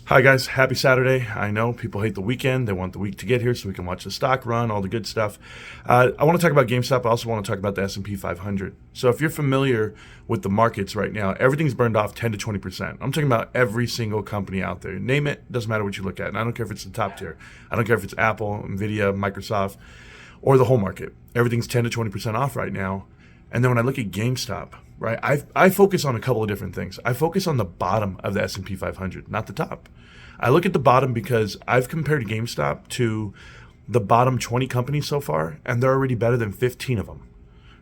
Hi guys, happy Saturday. I know people hate the weekend. They want the week to get here so we can watch the stock run, all the good stuff. I want to talk about GameStop. I also want to talk about the S&P 500. So if you're familiar with the markets right now, everything's burned off 10 to 20%. I'm talking about every single company out there. Name it, doesn't matter what you look at. And I don't care if it's the top tier. I don't care if it's Apple, Nvidia, Microsoft, or the whole market. Everything's 10 to 20% off right now. And then when I look at GameStop, right, I focus on a couple of different things. I focus on the bottom of the S&P 500, not the top. I look at the bottom because I've compared GameStop to the bottom 20 companies so far, and they're already better than 15 of them,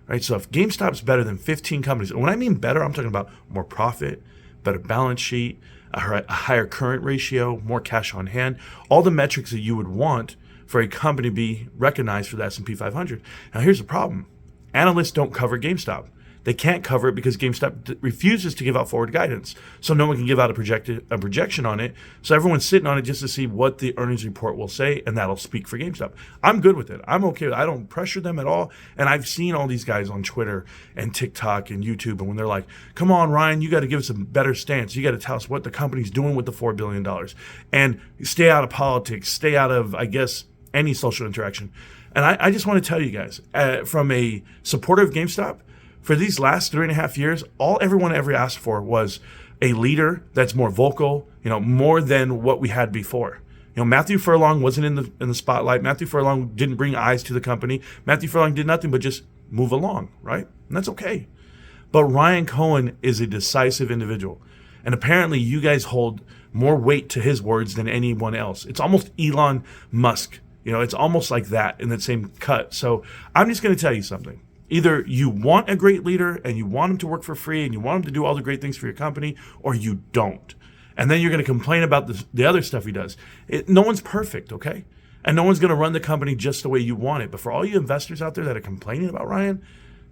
right? So if GameStop's better than 15 companies, and when I mean better, I'm talking about more profit, better balance sheet, a higher current ratio, more cash on hand, all the metrics that you would want for a company to be recognized for the S&P 500. Now here's the problem. Analysts don't cover GameStop. They can't cover it because GameStop refuses to give out forward guidance. So no one can give out a projection on it. So everyone's sitting on it just to see what the earnings report will say, and that'll speak for GameStop. I'm good with it. I'm okay with it. I don't pressure them at all. And I've seen all these guys on Twitter and TikTok and YouTube, and when they're like, come on, Ryan, you got to give us a better stance. You got to tell us what the company's doing with the $4 billion. And stay out of politics, stay out of, I guess, any social interaction. And I just want to tell you guys, from a supporter of GameStop, for these last 3.5 years, all everyone ever asked for was a leader that's more vocal, more than what we had before. Matthew Furlong wasn't in the spotlight. Matthew Furlong didn't bring eyes to the company. Matthew Furlong did nothing but just move along, right? And that's okay. But Ryan Cohen is a decisive individual. And apparently you guys hold more weight to his words than anyone else. It's almost Elon Musk. It's almost like that in that same cut. So I'm just going to tell you something. Either you want a great leader and you want him to work for free and you want him to do all the great things for your company, or you don't. And then you're going to complain about the other stuff he does. No one's perfect, okay? And no one's going to run the company just the way you want it. But for all you investors out there that are complaining about Ryan,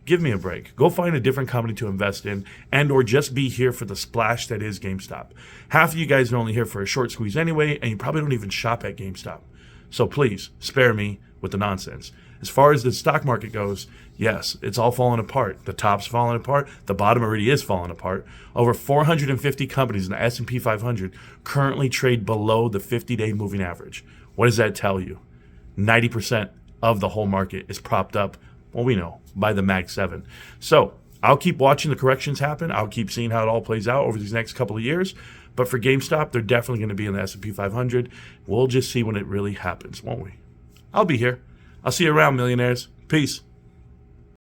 give me a break. Go find a different company to invest in, and or just be here for the splash that is GameStop. Half of you guys are only here for a short squeeze anyway, and you probably don't even shop at GameStop. So please, spare me with the nonsense. As far as the stock market goes, yes, it's all falling apart. The top's falling apart. The bottom already is falling apart. Over 450 companies in the S&P 500 currently trade below the 50-day moving average. What does that tell you? 90% of the whole market is propped up, well, we know, by the Mag 7. So I'll keep watching the corrections happen. I'll keep seeing how it all plays out over these next couple of years. But for GameStop, they're definitely going to be in the S&P 500. We'll just see when it really happens, won't we? I'll be here. I'll see you around, millionaires. Peace.